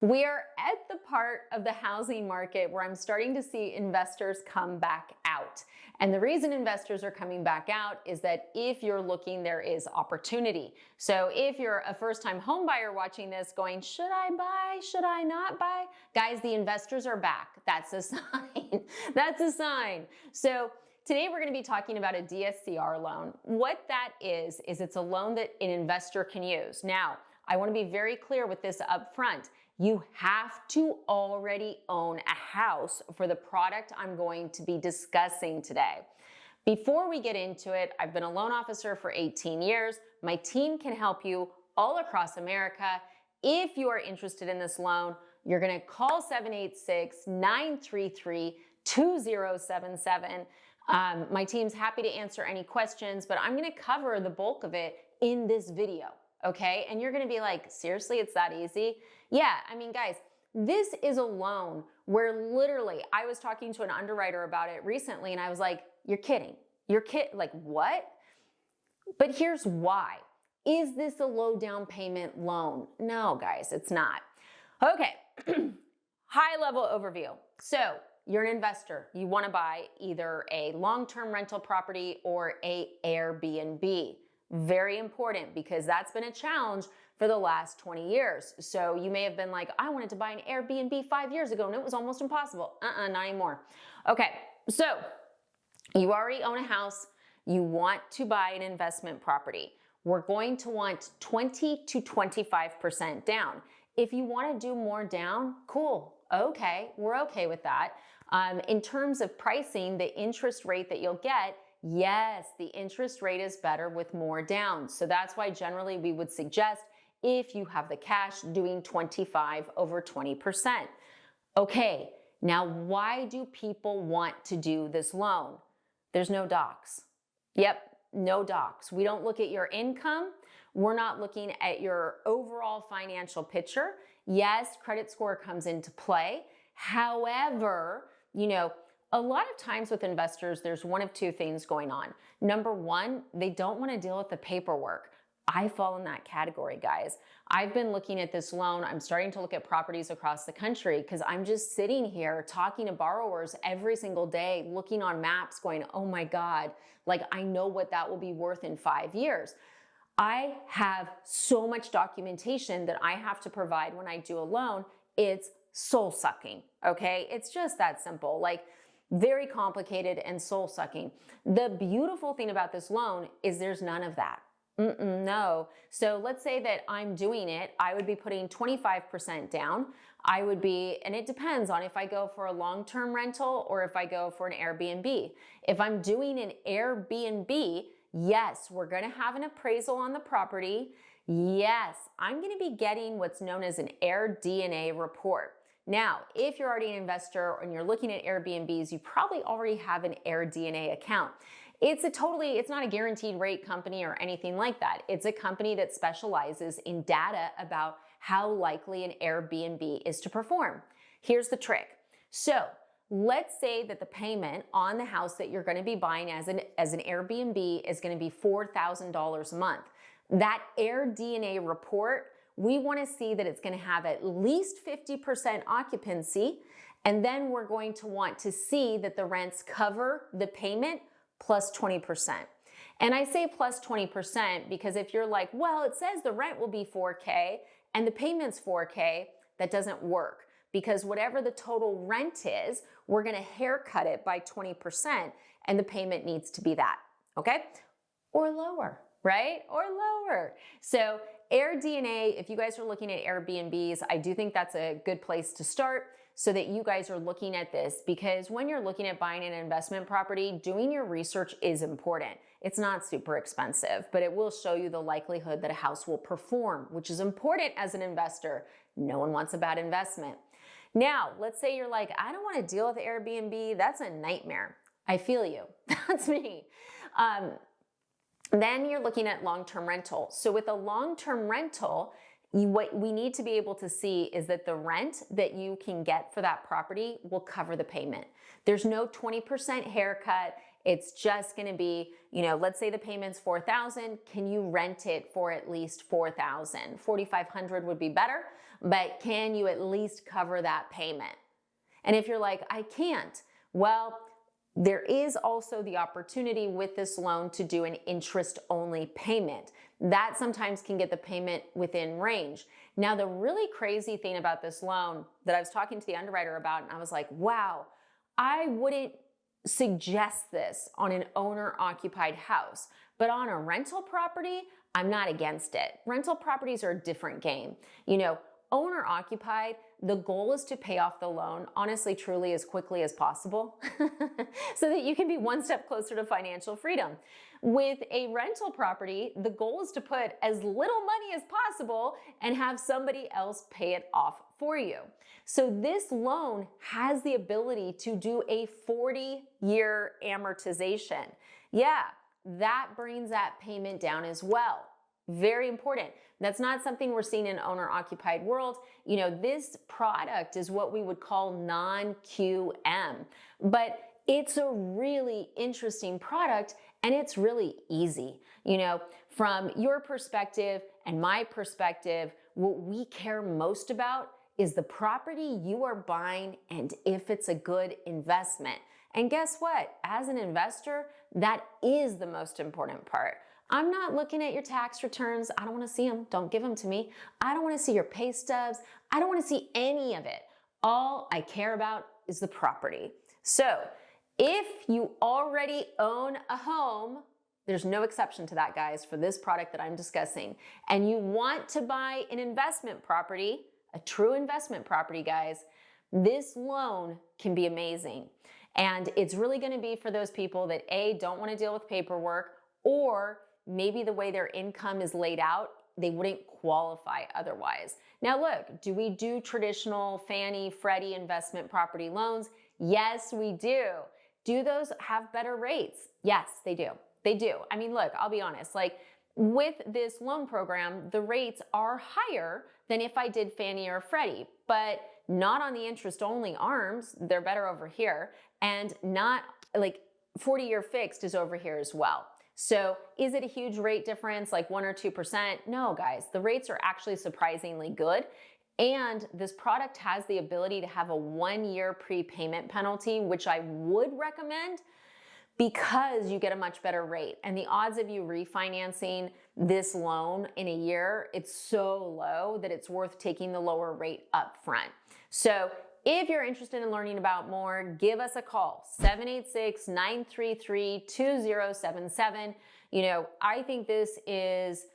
We are at the part of the housing market where I'm starting to see investors come back out. And the reason investors are coming back out is that if you're looking, there is opportunity. So if you're a first-time home buyer watching this going, should I buy? Should I not buy? Guys, the investors are back. That's a sign. That's a sign. So today we're going to be talking about a DSCR loan. What that is it's a loan that an investor can use. Now, I want to be very clear with this up front. You have to already own a house for the product I'm going to be discussing today. Before we get into it, I've been a loan officer for 18 years. My team can help you all across America. If you are interested in this loan, you're going to call 786-933-2077. My team's happy to answer any questions, but I'm going to cover the bulk of it in this video. Okay, and you're gonna be like, seriously, it's that easy? Yeah, I mean, guys, this is a loan where literally, I was talking to an underwriter about it recently and I was like, you're kidding. Like what? But here's why. Is this a low down payment loan? No, guys, it's not. Okay, high level overview. So you're an investor. You wanna buy either a long-term rental property or a Airbnb. Very important because that's been a challenge for the last 20 years. So you may have been like, I wanted to buy an Airbnb 5 years ago and it was almost impossible. Not anymore. Okay, so you already own a house. You want to buy an investment property. We're going to want 20 to 25% down. If you want to do more down, cool. Okay, we're okay with that. In terms of pricing, the interest rate that you'll get, yes, the interest rate is better with more down. So that's why generally we would suggest if you have the cash doing 25 over 20%. Okay, now why do people want to do this loan? There's no docs. Yep, no docs. We don't look at your income. We're not looking at your overall financial picture. Yes, credit score comes into play. However, a lot of times with investors, there's one of two things going on. Number one, they don't want to deal with the paperwork. I fall in that category, guys. I've been looking at this loan. I'm starting to look at properties across the country because I'm just sitting here talking to borrowers every single day, looking on maps going, oh my God, like I know what that will be worth in 5 years. I have so much documentation that I have to provide when I do a loan. It's soul sucking, okay? It's just that simple. Like, very complicated and soul-sucking. The beautiful thing about this loan is there's none of that. No. So let's say that I'm doing it, I would be putting 25% down. And it depends on if I go for a long-term rental or if I go for an Airbnb. If I'm doing an Airbnb, yes, we're gonna have an appraisal on the property. Yes, I'm gonna be getting what's known as an AirDNA report. Now, if you're already an investor and you're looking at Airbnbs, you probably already have an AirDNA account. It's not a guaranteed rate company or anything like that. It's a company that specializes in data about how likely an Airbnb is to perform. Here's the trick. So let's say that the payment on the house that you're going to be buying as an Airbnb is going to be $4,000 a month. That AirDNA report, we want to see that it's going to have at least 50% occupancy, and then we're going to want to see that the rents cover the payment plus 20%. And I say plus 20% because if you're like, well, it says the rent will be $4K and the payment's $4K, that doesn't work because whatever the total rent is, we're going to haircut it by 20% and the payment needs to be that, okay? Or lower, right? Or lower. So AirDNA, if you guys are looking at Airbnbs, I do think that's a good place to start so that you guys are looking at this because when you're looking at buying an investment property, doing your research is important. It's not super expensive, but it will show you the likelihood that a house will perform, which is important as an investor. No one wants a bad investment. Now, let's say you're like, I don't want to deal with Airbnb. That's a nightmare. I feel you. That's me. Then you're looking at long-term rental. So with a long-term rental, what we need to be able to see is that the rent that you can get for that property will cover the payment. There's no 20% haircut. It's just going to be, let's say the payment's $4,000. Can you rent it for at least $4,000? $4,500 would be better. but can you at least cover that payment? And if you're like, I can't, well, there is also the opportunity with this loan to do an interest-only payment. That sometimes can get the payment within range. Now, the really crazy thing about this loan that I was talking to the underwriter about, and I was like, wow, I wouldn't suggest this on an owner-occupied house, but on a rental property, I'm not against it. Rental properties are a different game. You know, owner-occupied, the goal is to pay off the loan, honestly, truly as quickly as possible so that you can be one step closer to financial freedom. With a rental property, the goal is to put as little money as possible and have somebody else pay it off for you. So this loan has the ability to do a 40-year amortization. Yeah, that brings that payment down as well. Very important. That's not something we're seeing in owner-occupied world. You know, this product is what we would call non-QM, but it's a really interesting product and it's really easy. You know, from your perspective and my perspective, what we care most about is the property you are buying and if it's a good investment. And guess what? As an investor, that is the most important part. I'm not looking at your tax returns. I don't want to see them. Don't give them to me. I don't want to see your pay stubs. I don't want to see any of it. All I care about is the property. So if you already own a home, there's no exception to that, guys, for this product that I'm discussing, and you want to buy an investment property, a true investment property, guys, this loan can be amazing. And it's really going to be for those people that A, don't want to deal with paperwork, or maybe the way their income is laid out, they wouldn't qualify otherwise. Now look, do we do traditional Fannie, Freddie investment property loans? Yes, we do. Do those have better rates? Yes, they do. They do. I mean, look, I'll be honest, like with this loan program, the rates are higher than if I did Fannie or Freddie, but not on the interest-only arms. They're better over here, and not like 40-year fixed is over here as well. So is it a huge rate difference, like 1 or 2%? No, guys, the rates are actually surprisingly good. And this product has the ability to have a 1-year prepayment penalty, which I would recommend because you get a much better rate. And the odds of you refinancing this loan in a year, it's so low that it's worth taking the lower rate up front. So if you're interested in learning about more, give us a call, 786-933-2077. You know, I think this is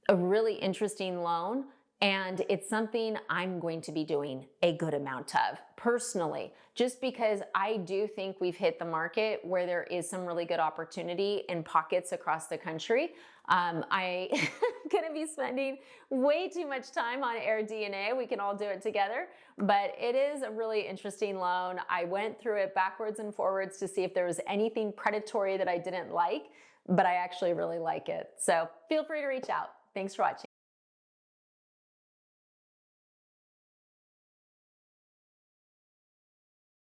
a really interesting loan, and it's something I'm going to be doing a good amount of personally, just because I do think we've hit the market where there is some really good opportunity in pockets across the country. I'm gonna be spending way too much time on AirDNA. We can all do it together, but it is a really interesting loan. I went through it backwards and forwards to see if there was anything predatory that I didn't like, but I actually really like it. So feel free to reach out. Thanks for watching.